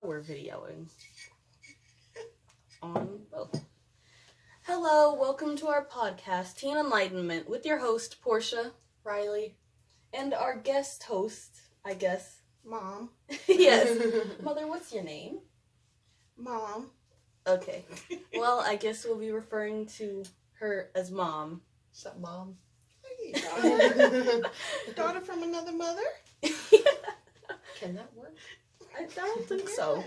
We're videoing on both. Hello, welcome to our podcast, Teen Enlightenment, with your host, Portia, Riley, and our guest host, I guess. Mom. Yes. Mother, what's your name? Mom. Okay. Well, I guess we'll be referring to her as Mom. What's up, Mom? Hey, daughter. Daughter from another mother? Can that work? I don't think so.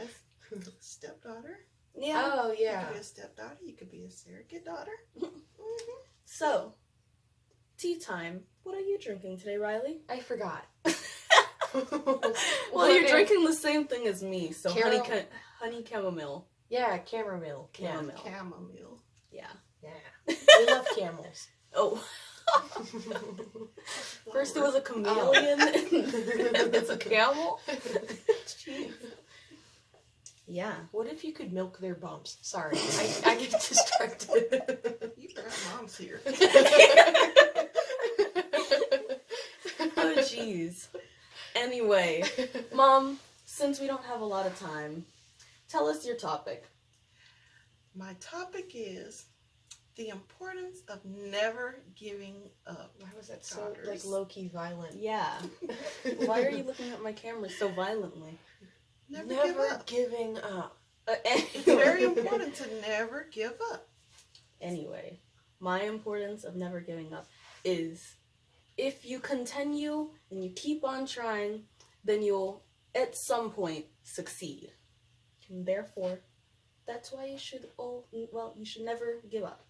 Yes. Stepdaughter. Yeah. Oh, You yeah. could be a stepdaughter. You could be a surrogate daughter. So, tea time. What are you drinking today, Riley? I forgot. Well, you're drinking the same thing as me, so honey chamomile. Yeah, chamomile. Chamomile. Chamomile. Yeah. Yeah. We love camels. Oh. First it was a chameleon, and it's a camel. Jeez. Yeah. What if you could milk their bumps? Sorry, I get distracted. You forgot Mom's here. Oh, jeez. Anyway, Mom, since we don't have a lot of time, tell us your topic. My topic is the importance of never giving up. Why was that so Daughters. like low-key violent? Yeah. Why are you looking at my camera so violently? Never Never give up. giving up. It's very important to never give up. Anyway, my importance of never giving up is if you continue and you keep on trying, then you'll at some point succeed. And therefore, that's why you should you should never give up.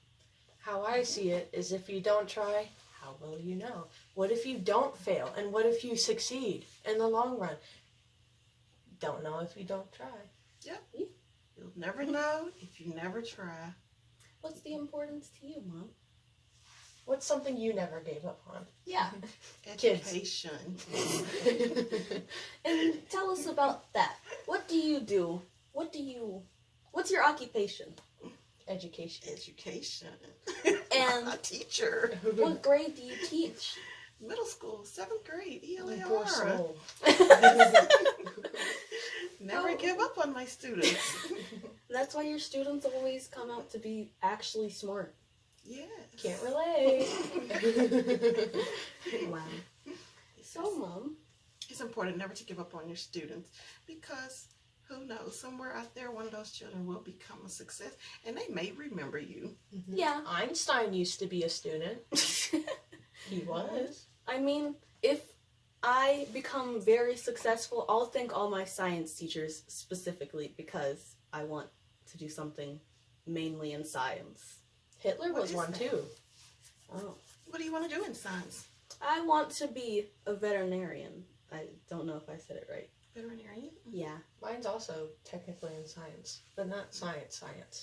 How I see it is if you don't try, how will you know? What if you don't fail? And what if you succeed in the long run? Don't know if you don't try. Yep. You'll never know if you never try. What's the importance to you, Mom? What's something you never gave up on? Yeah. Education. And tell us about that. What do you do? What's your occupation? Education. Education. And a teacher. what grade do you teach? Middle school, 7th grade, Poor ELAR. soul. Never give up on my students. That's why your students always come out to be actually smart. Yes. Can't relate. Wow. So, Mom. It's important never to give up on your students because who knows, somewhere out there one of those children will become a success and they may remember you. Yeah. Einstein used to be a student. He was. I mean, if I become very successful, I'll thank all my science teachers specifically because I want to do something mainly in science. Hitler What was is one that? too. Oh. What do you want to do in science? I want to be a veterinarian. I don't know if I said it right. Veterinarian? Yeah. Mine's also technically in science, but not science.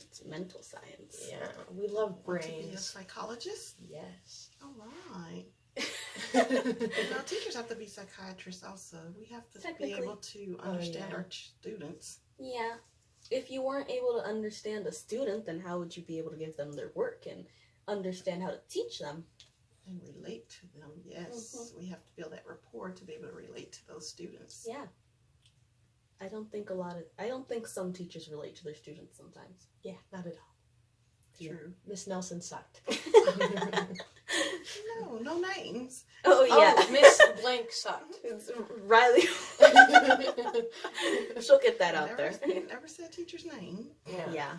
It's mental science. Yeah, we love Want to be a brains. psychologist? Yes. All right. Now, teachers have to be psychiatrists also. We have to be Technically. able to understand yeah. our students. Yeah. If you weren't able to understand a student, then how would you be able to give them their work and understand how to teach them? And relate to them, yes. We have to build that rapport to be able to relate to those students. Yeah. I don't think some teachers relate to their students sometimes. Yeah, not at all. True. Miss Nelson sucked. No names. Oh, yeah. Oh, Miss Blank sucked. It's Riley. She'll get that out there. Never said teacher's name. Yeah.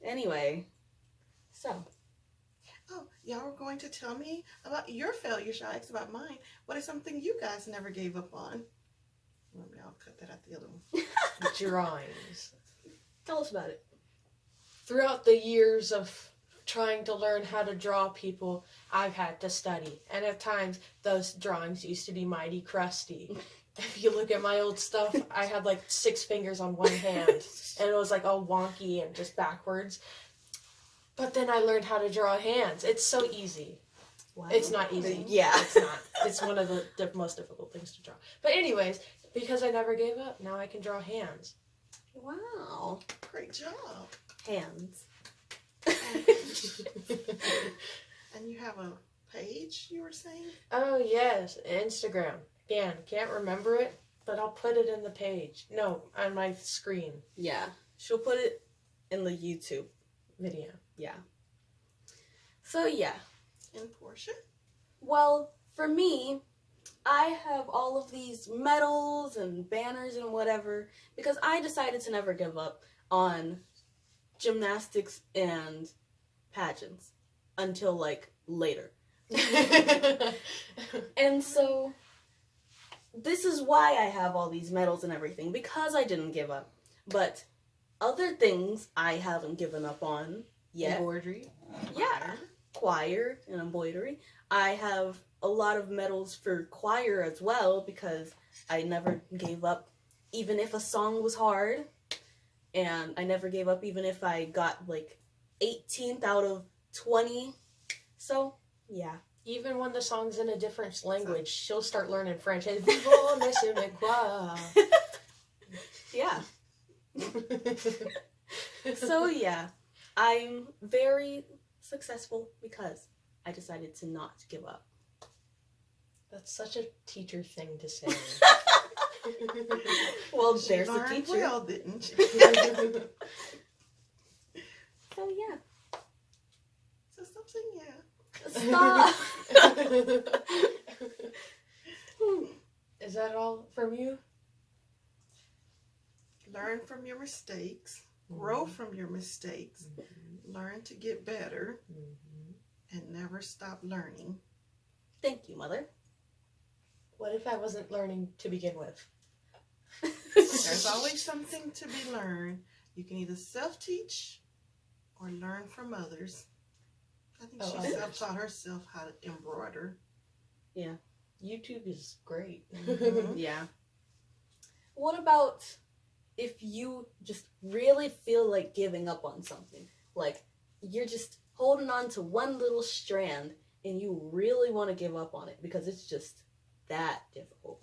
Anyway, so. Oh, y'all were going to tell me about your failures. Y'all asked about mine. What is something you guys never gave up on? Well, I'll cut that out the other one. Drawings. Tell us about it. Throughout the years of trying to learn how to draw people, I've had to study. And at times, those drawings used to be mighty crusty. If you look at my old stuff, I had like 6 fingers on one hand. And it was like all wonky and just backwards. But then I learned how to draw hands. It's so easy. Wow. It's not easy. Yeah. It's not. It's one of the most difficult things to draw. But anyways, because I never gave up, now I can draw hands. Wow. Great job. Hands. And you have a page, you were saying? Oh, yes. Instagram. Again, can't remember it. But I'll put it in the page. No, on my screen Yeah. She'll put it in the YouTube. video. Yeah. So, yeah. And Portia? Well, for me, I have all of these medals and banners and whatever because I decided to never give up on gymnastics and pageants until, like, later. And so, this is why I have all these medals and everything, because I didn't give up. But other things I haven't given up on yet. Embroidery. Yeah. Choir and embroidery. I have a lot of medals for choir as well because I never gave up even if a song was hard. And I never gave up even if I got like 18th out of 20. So, yeah. Even when the song's in a different language, she'll start learning French. Yeah. So, yeah. I'm very successful because I decided to not give up. That's such a teacher thing to say. Well, She there's the learned teacher. well, didn't she? So, yeah. So something, yeah. Stop! Is that all from you? Learn from your mistakes. Grow from your mistakes. Learn to get better. And never stop learning. Thank you, Mother. What if I wasn't learning to begin with? There's always something to be learned. You can either self-teach or learn from others. I think she others. self-taught herself how to embroider. Yeah. YouTube is great. Mhm. Yeah. What about if you just really feel like giving up on something? Like, you're just holding on to one little strand and you really want to give up on it because it's just that difficult.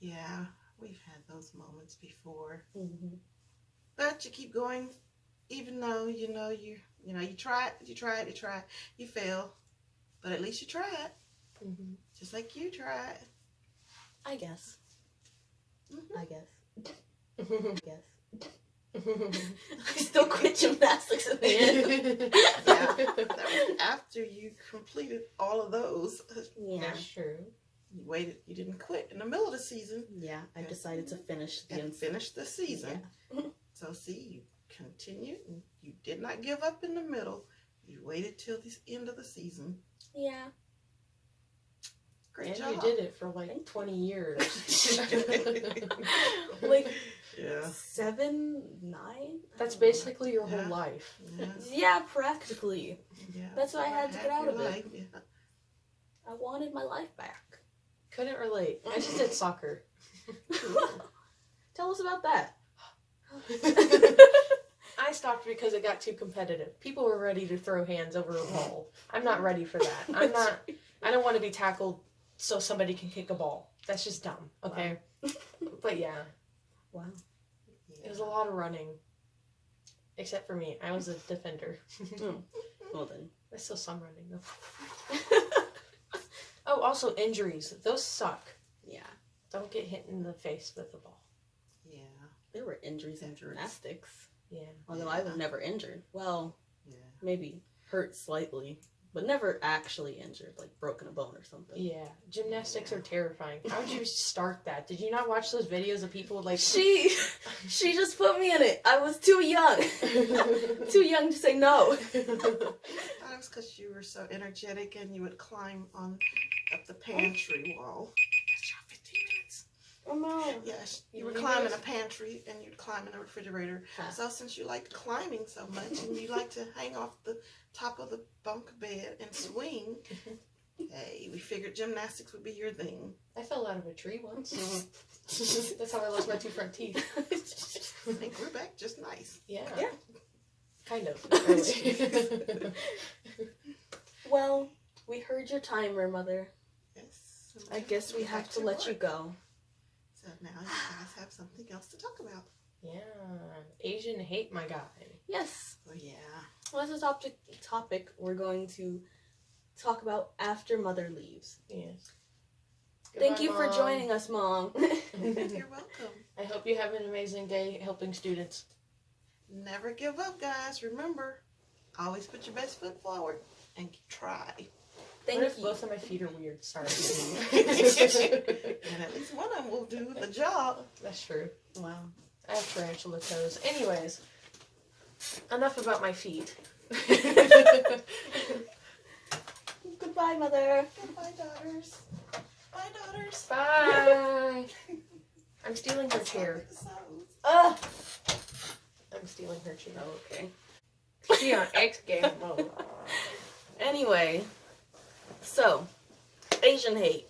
Yeah, we've had those moments before. Mm-hmm. But you keep going, even though you try it, you fail, but at least you tried, just like you tried. I guess. Mhm. I guess. I still quit gymnastics at the end. Yeah, that was after you completed all of those. Yeah. That's true. You waited. You didn't quit in the middle of the season. Yeah, I decided to finish the And finish the season. Yeah. So see, you continued, and you did not give up in the middle. You waited till the end of the season. Yeah. Great And job. you did it for like 20 years. Like Yeah. 7, 9? That's basically your whole Yeah. life. Yes. Yeah, practically. Yeah. That's why I had to get out of your it. life, yeah. I wanted my life back. Couldn't relate. I just did soccer. Tell us about that. I stopped because it got too competitive. People were ready to throw hands over a ball. I'm not ready for that. I don't want to be tackled so somebody can kick a ball. That's just dumb, okay? But yeah, Wow. it was a lot of running. Except for me. I was a defender. Well then. There's still some running though. Oh, also injuries. Those suck. Yeah. Don't get hit in the face with the ball. Yeah. There were injuries in gymnastics. Yeah. Although I was never injured. Well, Yeah. maybe hurt slightly. But never actually injured, like broken a bone or something. Yeah. Gymnastics are terrifying. How would you start that? Did you not watch those videos of people like She just put me in it. I was too young. Too young to say no. I thought it was because you were so energetic and you would climb up the pantry wall. That's your 15 minutes. Oh no. Yes, you were You climbing guys- a pantry and you'd climb in the refrigerator. Huh. So since you liked climbing so much and you like to hang off the top of the bunk bed and swing, hey, we figured gymnastics would be your thing. I fell out of a tree once. That's how I lost my 2 front teeth. And grew back just nice. Yeah. Yeah. Kind of. Really. Well, we heard your timer, Mother. Yes. I guess we have to let you go. So now you guys have something else to talk about. Yeah. Asian hate my guy. Yes. Oh yeah. Well, that's a topic we're going to talk about after Mother leaves. Yes. Thank you for Mom. joining us, Mom. You're welcome. I hope you have an amazing day helping students. Never give up, guys. Remember, always put your best foot forward and try. Thank What if you. both of my feet are weird? Sorry. And at least one of them will do the job. That's true. Wow. I have tarantula toes. Anyways, enough about my feet. Goodbye, Mother. Goodbye, daughters. Bye, daughters. Bye. I'm stealing her chair. Ugh. I'm stealing her chair. Okay. She on X game mode. Anyway, so Asian hate.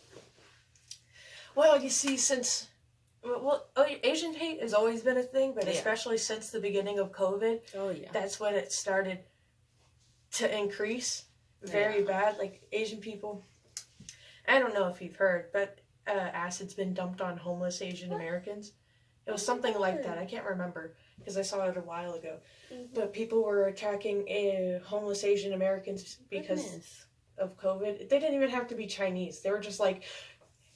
Well, you see, since Asian hate has always been a thing, but Yeah. especially since the beginning of COVID, Oh yeah. that's when it started to increase very bad. Like Asian people, I don't know if you've heard, but acid's been dumped on homeless Asian Americans. It was something like that. I can't remember because I saw it a while ago. But people were attacking homeless Asian Americans because Goodness. of COVID. They didn't even have to be Chinese. They were just like,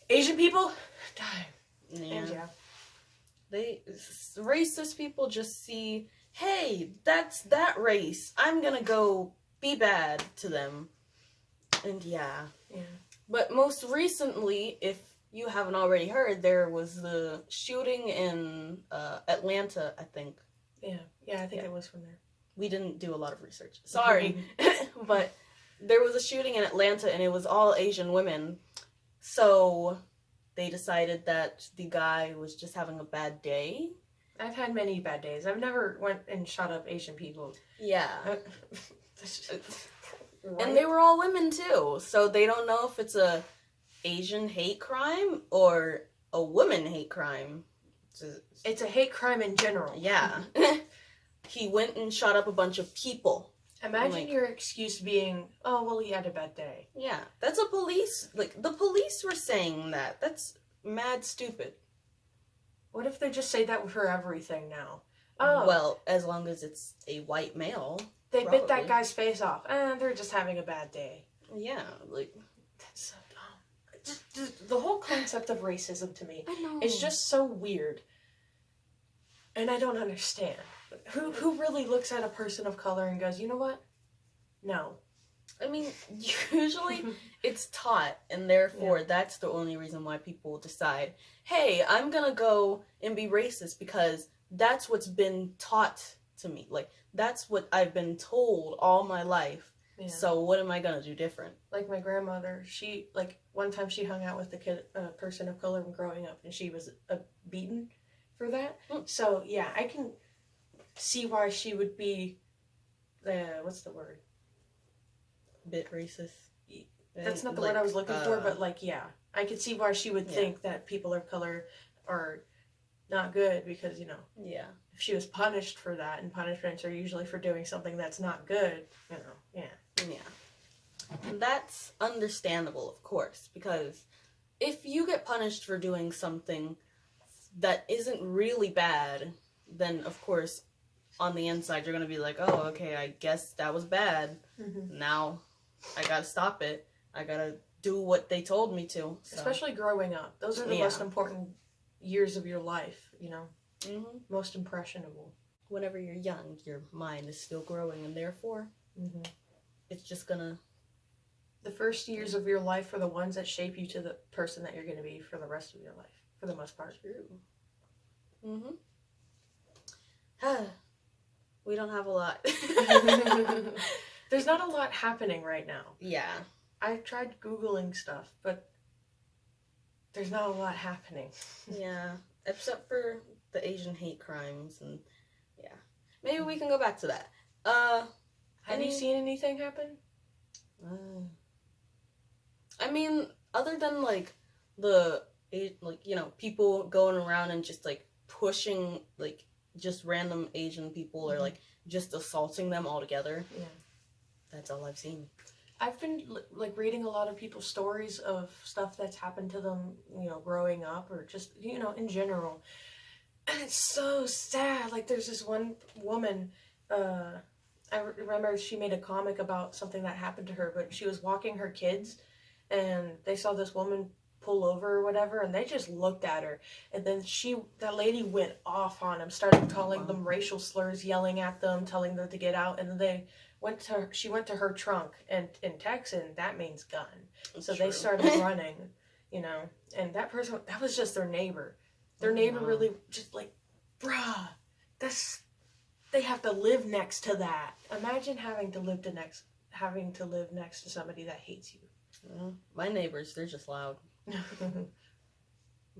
Asian people, die. Yeah. And yeah. Racist people just see, hey, that's that race. I'm gonna go be bad to them. And yeah. Yeah. But most recently, if you haven't already heard, there was the shooting in Atlanta, I think. Yeah, I think it was from there. We didn't do a lot of research. Sorry. But there was a shooting in Atlanta and it was all Asian women. So they decided that the guy was just having a bad day. I've had many bad days. I've never went and shot up Asian people. Yeah. Right? And they were all women too. So they don't know if it's a Asian hate crime or a woman hate crime. It's a hate crime in general. Yeah. He went and shot up a bunch of people. Imagine your excuse being, oh, well, he had a bad day. Yeah. That's a police, the police were saying that. That's mad stupid. What if they just say that for everything now? Oh, Well, as long as it's a white male. they bit that probably. guy's face off. They're just having a bad day. Yeah, That's so dumb. Just the whole concept of racism to me I know. is just so weird. And I don't understand. Who really looks at a person of color and goes, you know what? No. I mean, usually it's taught, and therefore that's the only reason why people decide, hey, I'm gonna go and be racist because that's what's been taught to me. Like, that's what I've been told all my life. Yeah. So what am I gonna do different? Like my grandmother, she, like, one time she hung out with a person of color growing up, and she was beaten for that. So, yeah, I can see why she would be, what's the word? Bit racist. That's not the word I was looking for, but, like, yeah. I could see why she would think that people of color are not good because, you know, Yeah. if she was punished for that, and punishments are usually for doing something that's not good, you know, yeah. Yeah. And that's understandable, of course, because if you get punished for doing something that isn't really bad, then, of course, on the inside, you're going to be like, oh, okay, I guess that was bad. Mm-hmm. Now, I got to stop it. I got to do what they told me to. So. Especially growing up. Those are the most important years of your life, you know, most impressionable. Whenever you're young, your mind is still growing, and therefore, it's just going to... The first years of your life are the ones that shape you to the person that you're going to be for the rest of your life, for the most part. True. We don't have a lot. There's not a lot happening right now. Yeah. I tried Googling stuff, but there's not a lot happening. Yeah. Except for the Asian hate crimes and yeah. Maybe we can go back to that. Have you seen anything happen? I mean, other than like the people going around and just like pushing like just random Asian people or like just assaulting them all together. Yeah. That's all I've seen. I've been like reading a lot of people's stories of stuff that's happened to them, you know, growing up or just, you know, in general. And it's so sad. Like there's this one woman, I remember she made a comic about something that happened to her, but she was walking her kids and they saw this woman pull over or whatever, and they just looked at her. And then that lady went off on them, started calling them racial slurs, yelling at them, telling them to get out. And then she went to her trunk, and in Texan, that means gun. So they started running, you know. And that was just their neighbor. Their neighbor really just like, bruh, they have to live next to that. Imagine having to live next to somebody that hates you. My neighbors, they're just loud.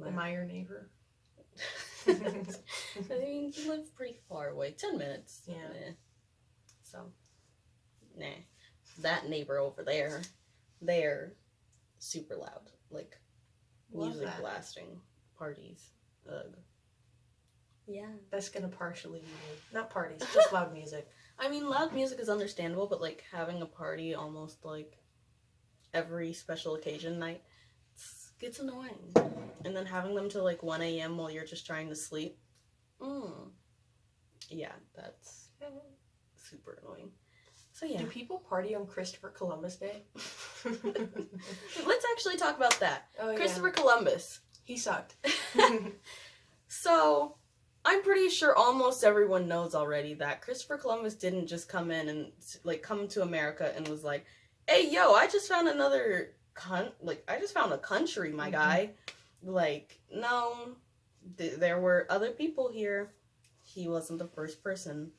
Am I your neighbor? I mean, you live pretty far away. 10 minutes. Yeah. So, nah. That neighbor over there, they're super loud. Like, music blasting. Parties. Ugh. Yeah. That's gonna partially be me. Not parties, just loud music. I mean, loud music is understandable, but, like, having a party almost, like, every special occasion night, gets annoying. And then having them till, like, 1 a.m. while you're just trying to sleep. Yeah, that's super annoying. So, yeah. Do people party on Christopher Columbus Day? Let's actually talk about that. Oh, Christopher Columbus. He sucked. So, I'm pretty sure almost everyone knows already that Christopher Columbus didn't just come in and, like, come to America and was like, hey, yo, I just found I just found a country, my guy. Like, no, there were other people here. He wasn't the first person.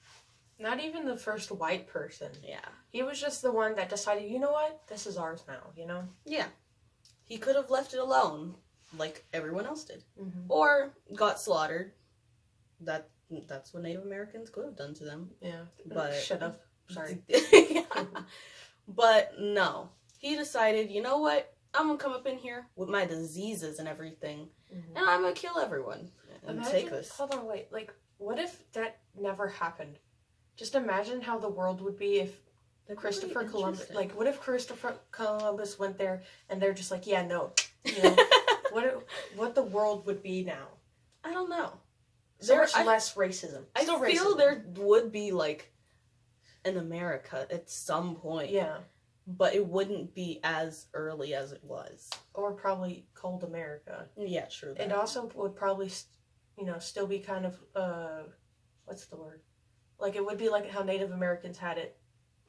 Not even the first white person. Yeah. He was just the one that decided, you know what? This is ours now, you know? Yeah. He could have left it alone, like everyone else did. Mm-hmm. Or got slaughtered. That's what Native Americans could have done to them. Yeah. But should have. Sorry. Yeah. But no. He decided, you know what? I'm gonna come up in here with my diseases and everything, and I'm gonna kill everyone and take this. Hold on, wait. Like, what if that never happened? Just imagine how the world would be if Christopher Columbus, like, what if Christopher Columbus went there and they're just like, yeah, no, you know, what the world would be now? I don't know. There's less racism. I feel there would be, like, in America at some point. Yeah. But it wouldn't be as early as it was. Or probably cold America. Yeah, true. It also would probably, still be kind of, what's the word? Like, it would be like how Native Americans had it,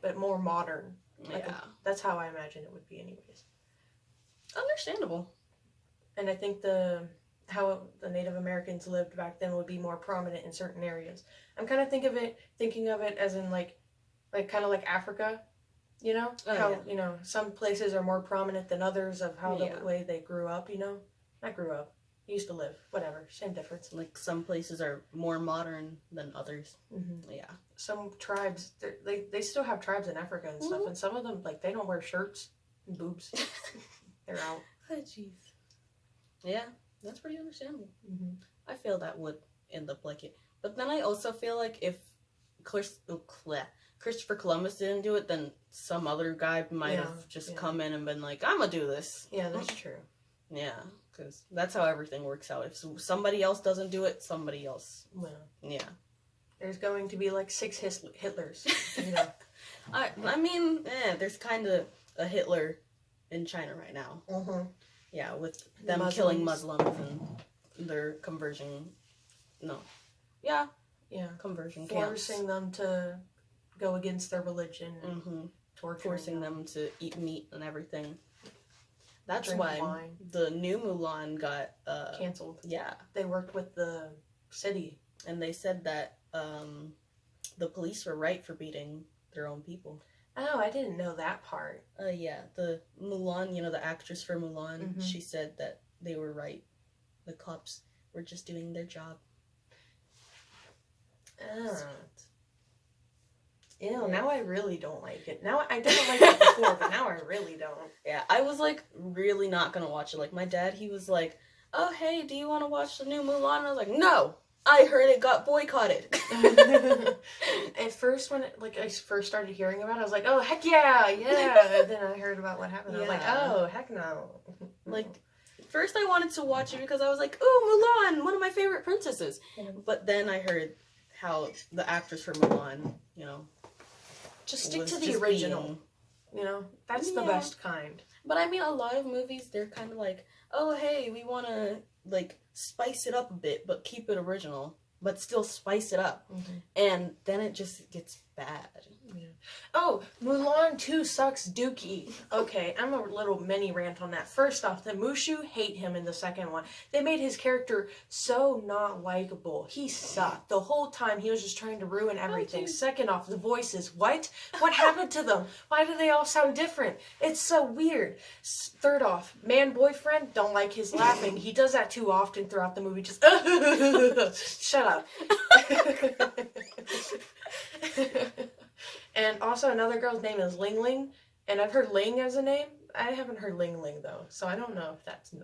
but more modern. Like that's how I imagine it would be anyways. Understandable. And I think how the Native Americans lived back then would be more prominent in certain areas. I'm kind of thinking of it as in like kind of like Africa, you know? You know, some places are more prominent than others of how the way they grew up, you know? Not grew up. Used to live. Whatever. Same difference. Like, some places are more modern than others. Mm-hmm. Yeah. Some tribes, they still have tribes in Africa and stuff, and some of them, like, they don't wear shirts and boobs. They're out. Oh, jeez. Yeah, that's pretty understandable. Mm-hmm. I feel that would end up like it. But then I also feel like if Christopher Columbus didn't do it, then some other guy might have just come in and been like, I'm gonna do this. Yeah, that's true. Yeah, because that's how everything works out. If somebody else doesn't do it, somebody else. Well, yeah. There's going to be like 6 Hitlers. You know. I mean, there's kind of a Hitler in China right now. Mm-hmm. Yeah, with them killing Muslims and their conversion. No. Yeah. Yeah. Conversion Forcing camps. them to go against their religion. Mm-hmm. Forcing them to eat meat and everything. That's drink why wine. The new Mulan got canceled. Yeah. They worked with the city. And they said that the police were right for beating their own people. Oh, I didn't know that part. Yeah. The Mulan, you know, the actress for Mulan, mm-hmm. she said that they were right. The cops were just doing their job. Oh. Ew, now I really don't like it. Now I didn't like it before, but now I really don't. Yeah, I was like really not gonna watch it. Like my dad, he was like, "Oh hey, do you want to watch the new Mulan?" And I was like, "No, I heard it got boycotted." At first, when I first started hearing about it, I was like, "Oh heck yeah, yeah!" And then I heard about what happened. I was like, "Oh heck no!" Like, first I wanted to watch it because I was like, "Ooh, Mulan, one of my favorite princesses." But then I heard how the actress for Mulan, you know. Just stick to the original. You know, that's the best kind. But I mean, a lot of movies, they're kind of like, oh, hey, we want to, like, spice it up a bit, but keep it original, but still spice it up. Mm-hmm. And then it just gets bad. Yeah. Oh, Mulan 2 sucks dookie. Okay, I'm a little mini rant on that. First off, the Mushu hate him in the second one. They made his character so not likable. He sucked. The whole time he was just trying to ruin everything. Second off, the voices. What? What happened to them? Why do they all sound different? It's so weird. Third off, man boyfriend, don't like his laughing. He does that too often throughout the movie. Just shut up. And also another girl's name is Ling Ling, and I've heard Ling as a name. I haven't heard Ling Ling though, so I don't know if that's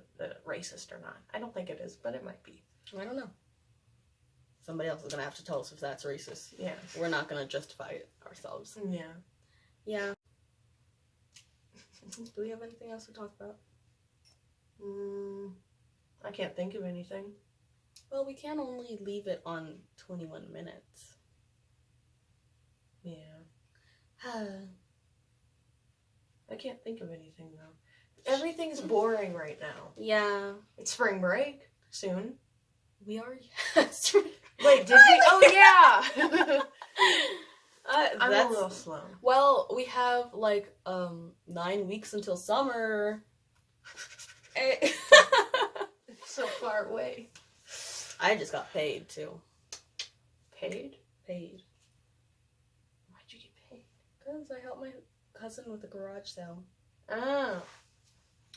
racist or not. I don't think it is, but it might be. I don't know. Somebody else is going to have to tell us if that's racist. Yeah. We're not going to justify it ourselves. Yeah. Yeah. Do we have anything else to talk about? I can't think of anything. Well, we can only leave it on 21 minutes. Yeah. I can't think of anything though. Everything's boring right now. Yeah. It's spring break soon. We are. Wait, did we? Oh yeah. I'm a little slow. Well, we have like 9 weeks until summer. So far away. I just got paid too. Paid? Paid. Why'd you get paid? Because I helped my cousin with a garage sale. Oh.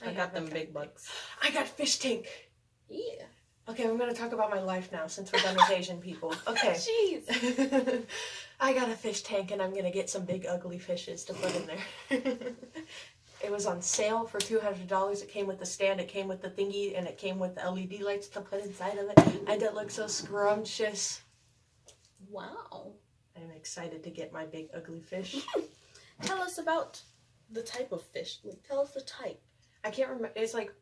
I got them big bucks. I got a fish tank. Yeah. Okay, I'm going to talk about my life now since we're done with Asian people. Okay. Jeez. I got a fish tank and I'm going to get some big ugly fishes to put in there. It was on sale for $200. It came with the stand, it came with the thingy, and it came with the LED lights to put inside of it. And it looked so scrumptious. Wow. I'm excited to get my big ugly fish. Tell us about the type of fish. Like, tell us the type. I can't remember. It's like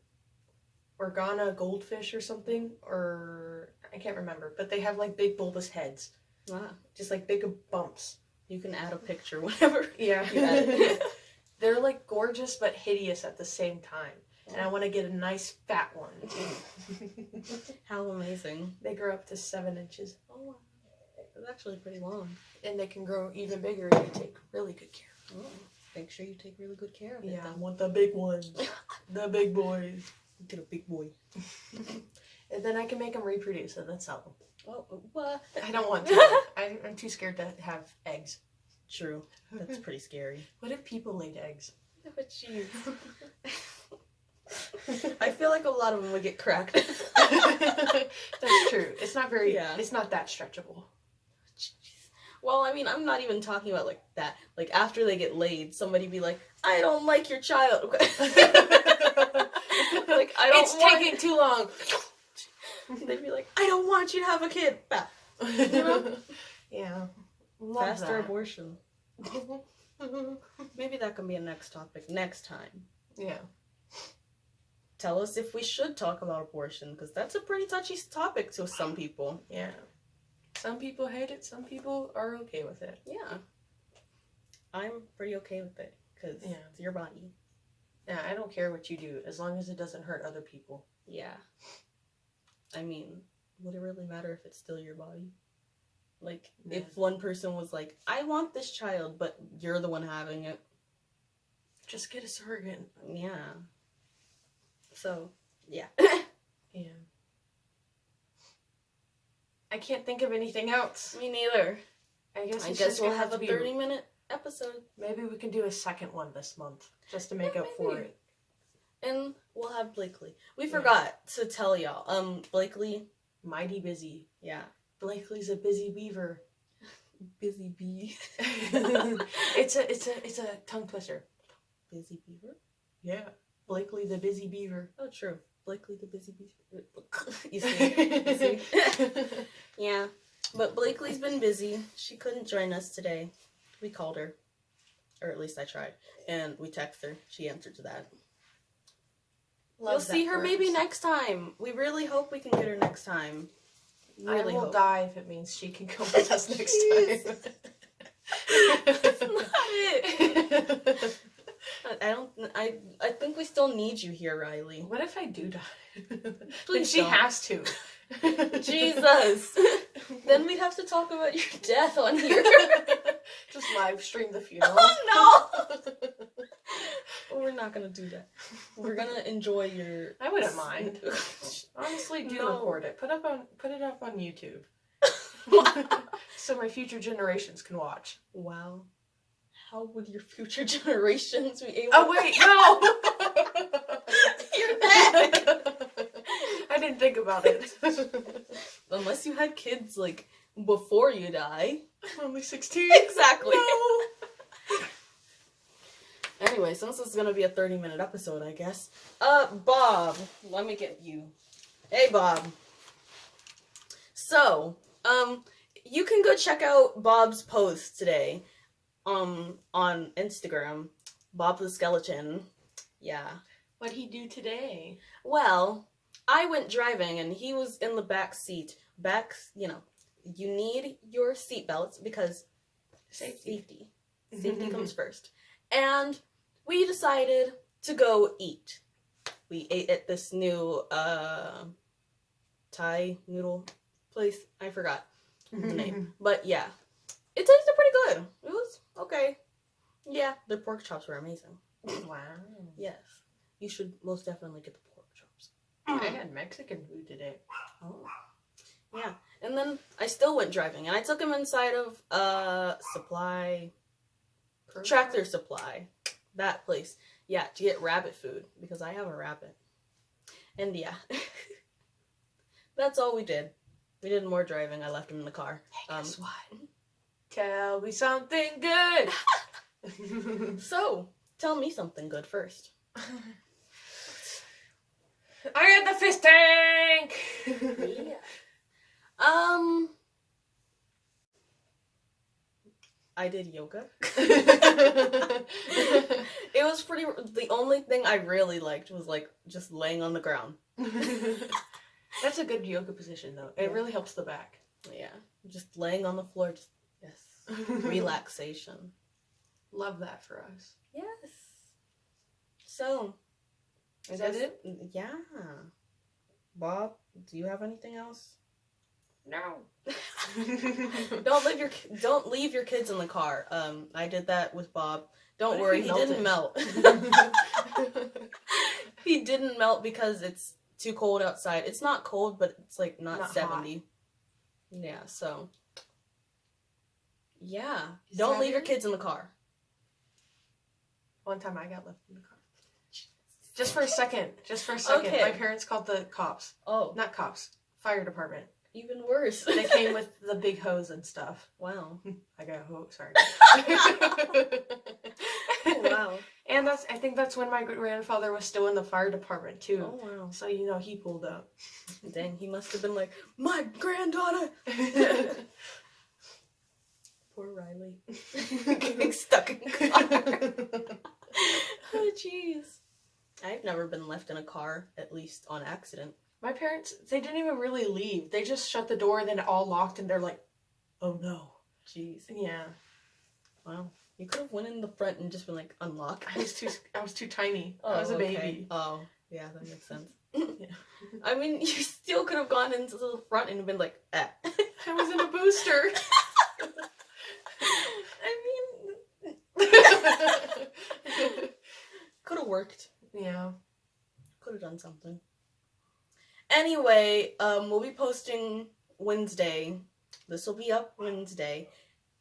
Organa goldfish or something, or I can't remember. But they have like big bulbous heads. Wow. Just like big bumps. You can add a picture whenever. Yeah. You add it. They're like gorgeous but hideous at the same time. And I want to get a nice fat one. How amazing. They grow up to 7 inches. Oh, wow. It's actually pretty long. And they can grow even bigger if you take really good care. Oh, make sure you take really good care of it. Yeah, I want the big ones. The big boys. Get a big boy. And then I can make them reproduce and then sell them. Oh, what? I don't want to. I'm too scared to have eggs. True. That's pretty scary. What if people laid eggs? But jeez. I feel like a lot of them would get cracked. That's true. It's not very, it's not that stretchable. Jeez. Well, I mean, I'm not even talking about like that. Like after they get laid, somebody be like, I don't like your child. Like, I don't It's taking too long. They'd be like, I don't want you to have a kid. Bah. You know? Yeah. Love Faster that. abortion. Maybe that can be a next topic next time. Yeah. Tell us if we should talk about abortion, because that's a pretty touchy topic to some people. Yeah. Some people hate it, some people are okay with it. Yeah. I'm pretty okay with it, because it's your body. Yeah, I don't care what you do, as long as it doesn't hurt other people. Yeah. I mean, would it really matter if it's still your body? Like, if one person was like, I want this child, but you're the one having it. Just get a surrogate. Yeah. So, yeah. Yeah. I can't think of anything else. Me neither. I guess we'll have a 30-minute episode. Maybe we can do a second one this month, just to make up for it. And we'll have Blakely. We forgot to tell y'all. Blakely. Mighty busy. Yeah. Blakely's a busy beaver. Busy bee. It's a tongue twister. Busy beaver? Yeah. Blakely the busy beaver. Oh, true. Blakely the busy beaver. You see? Yeah. But Blakely's been busy. She couldn't join us today. We called her. Or at least I tried. And we texted her. She answered to that. You'll see her maybe next time. We really hope we can get her next time. Really I will die if it means she can come with us next time. That's not it. I think we still need you here, Riley. What if I do die? Please Then she don't. has to. Jesus. Then we'd have to talk about your death on here. Just live stream the funeral. Oh no! We're not gonna do that. We're gonna enjoy your. I wouldn't mind. Honestly, do record it. Put it up on YouTube. So my future generations can watch. Wow. How would your future generations be able? Oh wait, no. You're back. I didn't think about it. Unless you had kids like before you die. I'm only 16. Exactly. No. Anyway, since this is gonna be a 30-minute episode, I guess. Bob, let me get you. Hey, Bob. So, you can go check out Bob's post today, on Instagram. Bob the Skeleton. Yeah. What'd he do today? Well, I went driving and he was in the back seat. You need your seatbelts because safety. Safety comes first. And we decided to go eat. We ate at this new Thai noodle place. I forgot the name. But yeah, it tasted pretty good. It was okay. Yeah, the pork chops were amazing. Wow. Yes. You should most definitely get the pork chops. I had Mexican food today. Oh. Yeah. And then I still went driving and I took him inside of Tractor Supply. That place. Yeah, to get rabbit food because I have a rabbit. And yeah. That's all we did. We did more driving. I left him in the car. Hey, guess what? Tell me something good. So, tell me something good first. I got the fish tank. Yeah. I did yoga. It was pretty. The only thing I really liked was like just laying on the ground. That's a good yoga position, though. It really helps the back. Yeah, just laying on the floor. Just relaxation. Love that for us. Yes. So, Is that it? Yeah. Bob, do you have anything else? No. Don't leave your kids in the car. I did that with Bob. Don't What if worry, he he didn't melted? melt. He didn't melt because it's too cold outside. It's not cold, but it's like not 70. Hot. Yeah, so yeah. Don't leave your kids in the car. One time I got left in the car. Just for a second. Okay. My parents called the cops. Oh. Not cops. Fire department. Even worse. They came with the big hose and stuff. Wow. I got a hose, sorry. Oh, wow. And I think that's when my grandfather was still in the fire department too. Oh, wow. So, he pulled up. Dang, he must have been like, my granddaughter! Poor Riley. Getting stuck in the car. Oh, jeez. I've never been left in a car, at least on accident. My parents, they didn't even really leave. They just shut the door and then it all locked and they're like, oh no. Jeez. Yeah. Wow. You could have went in the front and just been like, unlock. I was too tiny. Oh, I was a okay. baby. Oh, yeah, that makes sense. Yeah. I mean, you still could have gone into the front and been like, eh. I was in a booster. I mean, could have worked. Yeah. Could have done something. Anyway, we'll be posting Wednesday. This will be up Wednesday.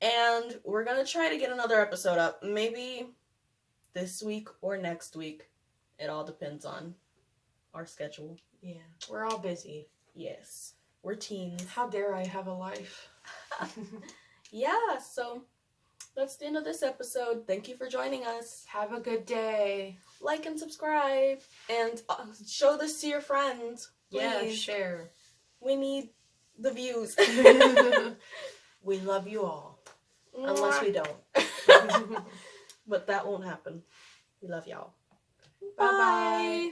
And we're going to try to get another episode up. Maybe this week or next week. It all depends on our schedule. Yeah. We're all busy. Yes. We're teens. How dare I have a life? Yeah, so that's the end of this episode. Thank you for joining us. Have a good day. Like and subscribe. And show this to your friends. Please. Yeah, share. We need the views. We love you all. Unless we don't. But that won't happen. We love y'all. Bye-bye. Bye.